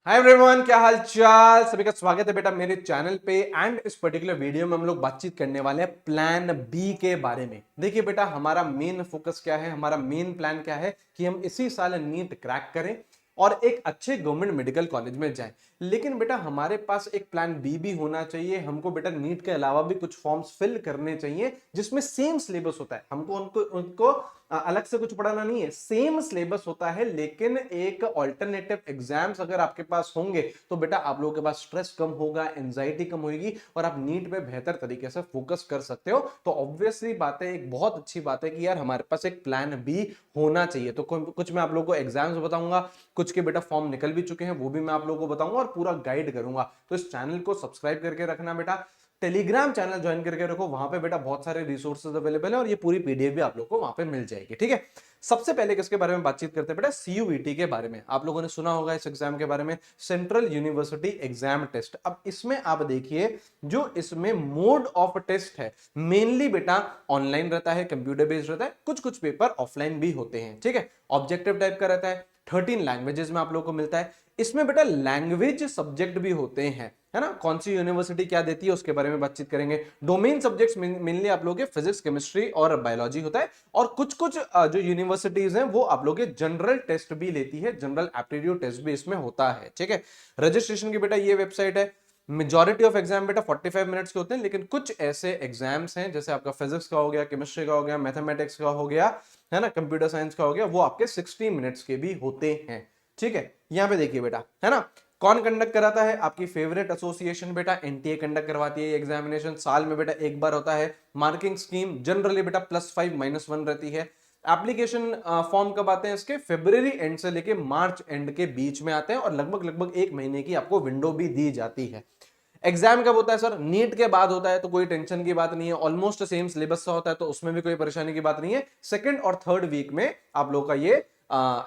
Hi everyone, क्या हाल चाल। सभी का स्वागत है बेटा मेरे चैनल पे। एंड इस पर्टिकुलर वीडियो में हम लोग बातचीत करने वाले हैं प्लान बी के बारे में। देखिए बेटा, हमारा मेन फोकस क्या है, हमारा मेन प्लान क्या है कि हम इसी साल नीट क्रैक करें और एक अच्छे गवर्नमेंट मेडिकल कॉलेज में जाएं। लेकिन बेटा हमारे पास एक प्लान बी भी होना चाहिए। हमको बेटा नीट के अलावा भी कुछ फॉर्म्स फिल करने चाहिए जिसमें सेम सिलेबस होता है। हमको उनको उनको अलग से कुछ पढ़ाना नहीं है, सेम सिलेबस होता है, लेकिन एक ऑल्टरनेटिव एग्जाम्स अगर आपके पास होंगे तो बेटा आप लोगों के पास स्ट्रेस कम होगा, एंजाइटी कम होगी और आप नीट पे बेहतर तरीके से फोकस कर सकते हो। तो ऑब्वियसली बात है, एक बहुत अच्छी बात है कि यार हमारे पास एक प्लान बी होना चाहिए। तो कुछ मैं आप लोगों को एग्जाम्स बताऊंगा, कुछ के बेटा फॉर्म निकल भी चुके हैं, वो भी मैं आप लोगों को बताऊंगा और पूरा गाइड करूंगा। तो इस चैनल को सब्सक्राइब करके रखना बेटा, टेलीग्राम चैनल ज्वाइन करके रखो, वहां पे बेटा बहुत सारे रिसोर्सेज अवेलेबल है और ये पूरी पीडीएफ भी आप लोगों को वहां पे मिल जाएगी। ठीक है, सबसे पहले किसके बारे में बातचीत करते हैं बेटा, सीयूईटी के बारे में। आप लोगों ने सुना होगा इस एग्जाम के बारे में, सेंट्रल यूनिवर्सिटी एग्जाम टेस्ट। अब इसमें आप देखिए, जो इसमें मोड ऑफ टेस्ट है मेनली बेटा ऑनलाइन रहता है, कंप्यूटर बेस्ड रहता है, कुछ कुछ पेपर ऑफलाइन भी होते हैं। ठीक है, ऑब्जेक्टिव टाइप का रहता है, 13 लैंग्वेजेस में आप लोगों को मिलता है। इसमें बेटा लैंग्वेज सब्जेक्ट भी होते हैं, है ना। कौन सी यूनिवर्सिटी क्या देती है उसके बारे में बातचीत करेंगे। डोमेन सब्जेक्ट्स मेनली आप लोगों के फिजिक्स, केमिस्ट्री और बायोलॉजी होता है। और कुछ कुछ जो यूनिवर्सिटीज हैं वो आप लोगों के जनरल टेस्ट भी लेती है, जनरल एप्टीट्यूड टेस्ट भी इसमें होता है। ठीक है, रजिस्ट्रेशन की बेटा ये वेबसाइट है। मेजॉरिटी ऑफ एग्जाम बेटा 45 मिनट्स के होते हैं, लेकिन कुछ ऐसे एग्जाम्स हैं जैसे आपका फिजिक्स का हो गया, केमिस्ट्री का हो गया, मैथमेटिक्स का हो गया, है ना, कंप्यूटर साइंस का हो गया, वो आपके 60 मिनट्स के भी होते हैं। ठीक है, यहां पे देखिए बेटा, है ना, कौन कंडक्ट कराता है, आपकी फेवरेट एसोसिएशन बेटा एनटीए कंडक्ट करवाती है। एग्जामिनेशन साल में बेटा एक बार होता है। मार्किंग स्कीम जनरली बेटा +5 -1 रहती है। एप्लीकेशन फॉर्म कब आते हैं इसके, फरवरी एंड से लेके मार्च एंड के बीच में आते हैं और लगभग लगभग एक महीने की आपको विंडो भी दी जाती है। एग्जाम कब होता है सर, नीट के बाद होता है, तो कोई टेंशन की बात नहीं है, ऑलमोस्ट सेम सिलेबस सा होता है, तो उसमें भी कोई परेशानी की बात नहीं है। सेकंड और थर्ड वीक में आप लोग का ये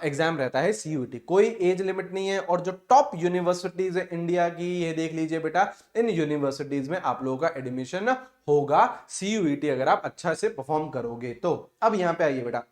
एग्जाम रहता है सीयूटी, कोई एज लिमिट नहीं है। और जो टॉप यूनिवर्सिटीज है इंडिया की, ये देख लीजिए बेटा, इन यूनिवर्सिटीज में आप लोगों का एडमिशन होगा सीयूटी अगर आप अच्छा से परफॉर्म करोगे तो। अब यहां पे आइए बेटा,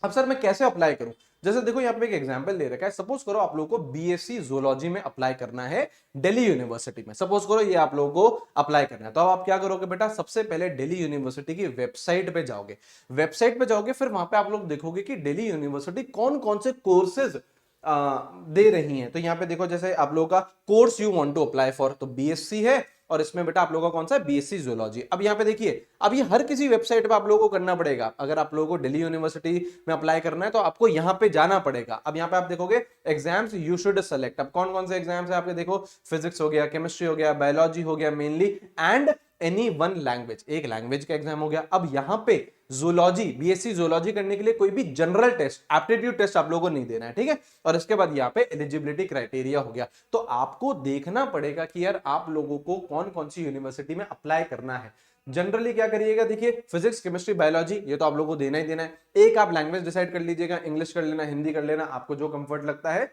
अब सर मैं कैसे अप्लाई करूं। जैसे देखो यहाँ पे एक एग्जांपल दे रखा है, सपोज करो आप लोगों को बीएससी जूलॉजी में अप्लाई करना है दिल्ली यूनिवर्सिटी में। सपोज करो ये आप लोगों को अप्लाई करना है, तो अब आप क्या करोगे बेटा, सबसे पहले दिल्ली यूनिवर्सिटी की वेबसाइट पे जाओगे। वेबसाइट पे जाओगे, फिर वहां पे आप लोग देखोगे कि दिल्ली यूनिवर्सिटी कौन कौन से कोर्सेज दे रही हैं। तो यहाँ पे देखो, जैसे आप लोगों का course you want to apply for, तो बीएससी है और इसमें बेटा आप लोगों का कौन सा है, बीएससी जूलॉजी। अब यहाँ पे देखिए, अब ये हर किसी वेबसाइट पे आप लोगों को करना पड़ेगा। अगर आप लोगों को दिल्ली यूनिवर्सिटी में अप्लाई करना है तो आपको यहाँ पे जाना पड़ेगा। अब यहाँ पे आप देखोगे एग्जाम्स यू शुड सेलेक्ट। अब कौन कौन से एग्जाम्स है आपके, देखो फिजिक्स हो गया, केमिस्ट्री हो गया, बायोलॉजी हो गया mainly, and any one language, एक लैंग्वेज का एग्जाम हो गया। अब यहां पे जूलॉजी, बीएससी जूलॉजी करने के लिए कोई भी जनरल टेस्ट, एप्टीट्यूड टेस्ट आप लोगों को नहीं देना है। ठीक है, और इसके बाद यहाँ पे एलिजिबिलिटी क्राइटेरिया हो गया। तो आपको देखना पड़ेगा कि यार आप लोगों को कौन कौन सी यूनिवर्सिटी में अप्लाई करना है। जनरली क्या करिएगा, देखिए फिजिक्स, केमिस्ट्री, बायोलॉजी ये तो आप लोगों को देना ही देना है। एक आप लैंग्वेज डिसाइड कर लीजिएगा, इंग्लिश कर लेना, हिंदी कर लेना, आपको जो कंफर्ट लगता है।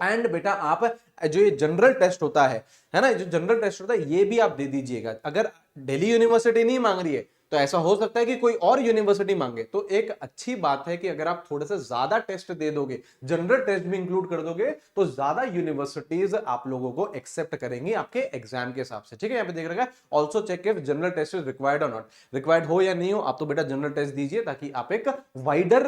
एंड बेटा आप जो ये जनरल टेस्ट होता है ना, जो जनरल टेस्ट होता है ये भी आप दे दीजिएगा। अगर दिल्ली यूनिवर्सिटी नहीं मांग रही है तो ऐसा हो सकता है कि कोई और यूनिवर्सिटी मांगे। तो एक अच्छी बात है कि अगर आप थोड़े से ज्यादा टेस्ट दे दोगे, जनरल टेस्ट भी इंक्लूड कर दोगे, तो ज्यादा यूनिवर्सिटीज आप लोगों को एक्सेप्ट करेंगी आपके एग्जाम के हिसाब से। ठीक है, यहाँ पे देख रखा है, also check if general test is required और नॉट। रिक्वायर्ड हो या नहीं हो, आप तो बेटा जनरल टेस्ट दीजिए ताकि आप एक वाइडर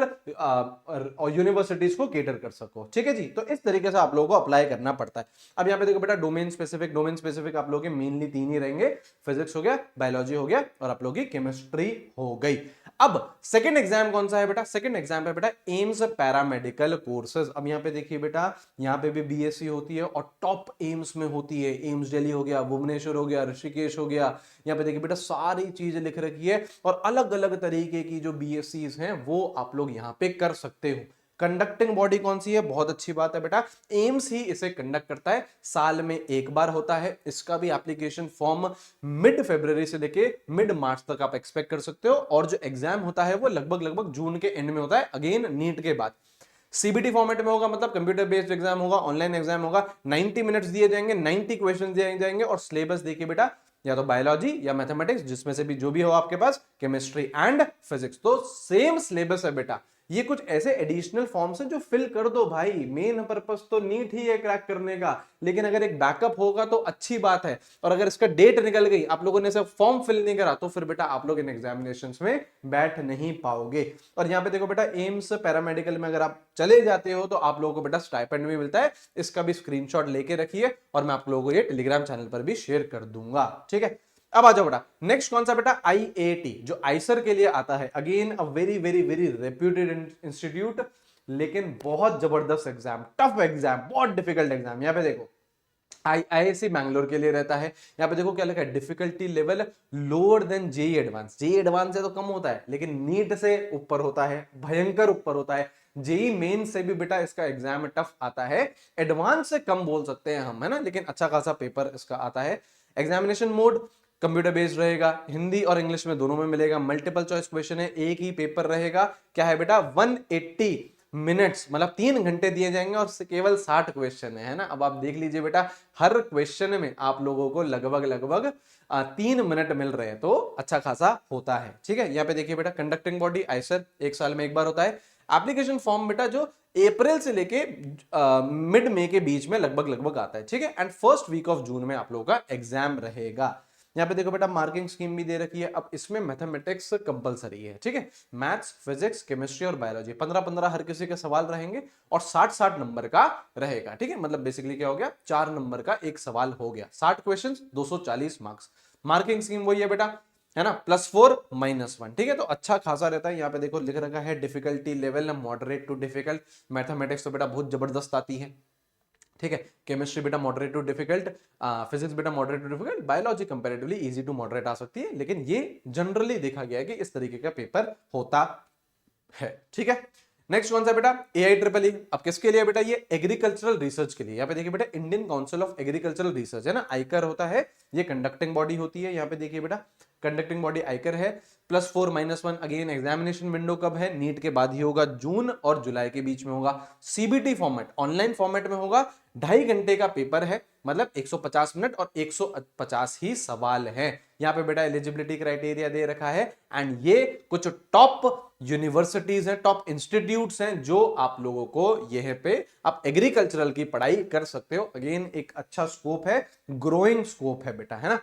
यूनिवर्सिटीज को केटर कर सको। ठीक है जी, तो इस तरीके से आप लोगों को अप्लाई करना पड़ता है। अब यहाँ पे देखो बेटा, डोमेन स्पेसिफिक, डोमेन स्पेसिफिक आप लोगों के मेनली 3 ही रहेंगे, फिजिक्स हो गया, बायोलॉजी हो गया और आप लोगों की केमिस्ट्री हो गई। अब सेकंड एग्जाम कौन सा है बेटा, सेकंड एग्जाम है बेटा एम्स पैरामेडिकल कोर्सेज। अब यहाँ पे देखिए बेटा, यहाँ पे भी बीएससी होती है और टॉप एम्स में होती है। एम्स दिल्ली हो गया, भुवनेश्वर हो गया, ऋषिकेश हो गया। यहाँ पे देखिए बेटा सारी चीजें लिख रखी है और अलग अलग तरीके की जो बीएससी हैं वो आप लोग यहाँ पे कर सकते हो। कंडक्टिंग बॉडी कौन सी है, बहुत अच्छी बात है बेटा, एम्स ही इसे कंडक्ट करता है, साल में एक बार होता है। इसका भी एप्लीकेशन फॉर्म मिड फरवरी से लेके मिड मार्च तक आप एक्सपेक्ट कर सकते हो। और जो एग्जाम होता है वो लगभग लगभग जून के एंड में होता है, अगेन नीट के बाद। सीबीटी फॉर्मेट में होगा, मतलब कंप्यूटर बेस्ड एग्जाम होगा, ऑनलाइन एग्जाम होगा। 90 मिनट्स दिए जाएंगे, 90 क्वेश्चन दिए जाएंगे और सिलेबस देखिए बेटा, या तो बायोलॉजी या मैथमेटिक्स, जिसमें से भी जो भी हो आपके पास, केमिस्ट्री एंड फिजिक्स, तो सेम सिलेबस है बेटा। ये कुछ ऐसे एडिशनल फॉर्म्स हैं जो फिल कर दो भाई, मेन पर्पस तो नीट ही है क्रैक करने का, लेकिन अगर एक बैकअप होगा तो अच्छी बात है। और अगर इसका डेट निकल गई, आप लोगों ने सब फॉर्म फिल नहीं करा, तो फिर बेटा आप लोग इन एग्जामिनेशंस में बैठ नहीं पाओगे। और यहाँ पे देखो बेटा, एम्स पैरामेडिकल में अगर आप चले जाते हो तो आप लोगों को बेटा स्टाइपेंड भी मिलता है, इसका भी स्क्रीनशॉट लेके रखिए और मैं आप लोगों को ये टेलीग्राम चैनल पर भी शेयर कर दूंगा, ठीक है। अब आ जाओ बेटा, नेक्स्ट कौन सा बेटा, आईएटी, जो आइसर के लिए आता है। Again a very very very reputed institute, लेकिन बहुत जबरदस्त एग्जाम, टफ एग्जाम, बहुत डिफिकल्ट एग्जाम। यहाँ पे देखो, आईआईएससी बैंगलोर के लिए रहता है। यहाँ पे देखो क्या लिखा है, difficulty level lower than JEE advance. JEE advance से तो कम होता है, लेकिन नीट से ऊपर होता है, भयंकर ऊपर होता है। जेई मेन से भी बेटा इसका एग्जाम टफ आता है, एडवांस से कम बोल सकते हैं हम, है ना, लेकिन अच्छा खासा पेपर इसका आता है। एग्जामिनेशन मोड कंप्यूटर बेस्ड रहेगा, हिंदी और इंग्लिश में दोनों में मिलेगा, मल्टीपल चॉइस क्वेश्चन है, एक ही पेपर रहेगा। क्या है बेटा, 180 मिनट्स, मतलब 3 घंटे दिए जाएंगे और केवल 60 क्वेश्चन है ना। अब आप देख लीजिए बेटा, हर क्वेश्चन में आप लोगों को लगभग लगभग 3 मिनट मिल रहे हैं, तो अच्छा खासा होता है, ठीक है। यहाँ पे देखिए बेटा, कंडक्टिंग बॉडी आइसर 1 साल में 1 बार होता है। एप्लीकेशन फॉर्म बेटा जो अप्रैल से लेके मिड मई के बीच में लगभग लगभग आता है, ठीक है। And first week of June में आप लोगों का एग्जाम रहेगा। यहाँ पे देखो बेटा, मार्किंग स्कीम भी दे रखी है। अब इसमें मैथमेटिक्स कंपलसरी है, ठीक है। मैथ्स, फिजिक्स, केमिस्ट्री और बायोलॉजी 15-15 हर किसी के सवाल रहेंगे और 60-60 नंबर का रहेगा, ठीक है। मतलब बेसिकली क्या हो गया, 4 नंबर का एक सवाल हो गया, 60 क्वेश्चन, 240 मार्क्स। मार्किंग स्कीम वही है बेटा, है ना, +4 -1, ठीक है। तो अच्छा खासा रहता है। यहाँ पे देखो लिख रखा है difficulty level moderate to difficult. Mathematics तो बेटा बहुत जबरदस्त आती है, ठीक है। केमिस्ट्री बेटा मॉडरेट टू डिफिकल्ट, फिजिक्स बेटा moderate to difficult, biology comparatively easy to moderate आ सकती है, लेकिन ये जनरली देखा गया है कि इस तरीके का पेपर होता है, ठीक है। नेक्स्ट कौन सा बेटा, AIEEE। अब किसके लिए बेटा, ये एग्रीकल्चरल रिसर्च के लिए। यहाँ पे देखिए बेटा, Indian council of agricultural research है ना, आईकर होता है, ये कंडक्टिंग बॉडी होती है। यहाँ पे देखिए बेटा, कंडक्टिंग बॉडी आईकर है, +4 -1। अगेन एग्जामिनेशन विंडो कब है, नीट के बाद ही होगा, जून और जुलाई के बीच में होगा। सीबीटी फॉर्मेट, ऑनलाइन फॉर्मेट में होगा, 2.5 घंटे का पेपर है, मतलब 150 मिनट और 150 ही सवाल हैं। यहाँ पे बेटा एलिजिबिलिटी क्राइटेरिया दे रखा है, एंड ये कुछ टॉप यूनिवर्सिटीज हैं, टॉप इंस्टीट्यूट्स हैं, जो आप लोगों को यह पे आप एग्रीकल्चरल की पढ़ाई कर सकते हो। अगेन एक अच्छा स्कोप है, ग्रोइंग स्कोप है बेटा, है ना।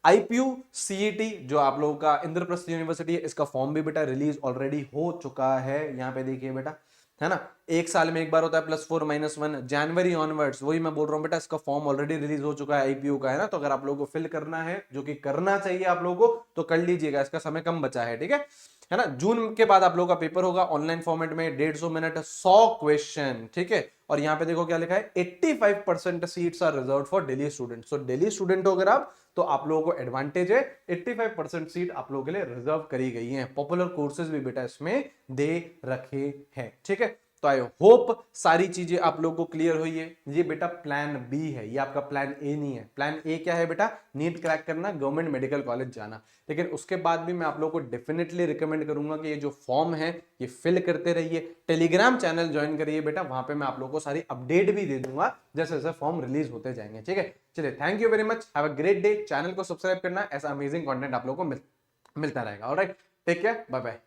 आईपीयू सीईटी जो आप लोगों का इंद्रप्रस्थ यूनिवर्सिटी है, इसका फॉर्म भी बेटा रिलीज ऑलरेडी हो चुका है। यहाँ पे देखिए बेटा, है ना, 1 साल में 1 बार होता है, +4 -1, जनवरी ऑनवर्ड्स, वही मैं बोल रहा हूँ बेटा, इसका फॉर्म ऑलरेडी रिलीज हो चुका है आईपीयू का, है ना। तो अगर आप लोगों को फिल करना है, जो कि करना चाहिए आप लोगों को, तो कर लीजिएगा, इसका समय कम बचा है, ठीक है ना। जून के बाद आप लोगों का पेपर होगा ऑनलाइन फॉर्मेट में, 150 मिनट, 100 क्वेश्चन, ठीक है। और यहाँ पे देखो क्या लिखा है, 85% seats are reserved for Delhi student. So Delhi student हो अगर आप, तो आप लोगों को एडवांटेज है, 85% सीट आप लोगों के लिए रिजर्व करी गई है। पॉपुलर कोर्सेज भी बेटा इसमें दे रखे हैं, ठीक है। तो आई होप सारी चीजें आप लोगों को क्लियर हुई है। ये बेटा प्लान बी है, ये आपका प्लान ए नहीं है। प्लान ए क्या है बेटा, नीट क्रैक करना, गवर्नमेंट मेडिकल कॉलेज जाना। लेकिन उसके बाद भी मैं आप लोगों को डेफिनेटली रिकमेंड करूंगा कि ये जो फॉर्म है ये फिल करते रहिए। टेलीग्राम चैनल ज्वाइन करिए बेटा, वहां पे मैं आप लोगों को सारी अपडेट भी दे दूंगा जैसे जैसे फॉर्म रिलीज होते जाएंगे, ठीक है। चलिए, thank you very much, have a great day. Channel को सब्सक्राइब करना, ऐसा अमेजिंग कंटेंट आप लोगों को मिलता रहेगा। Alright, take care, bye bye.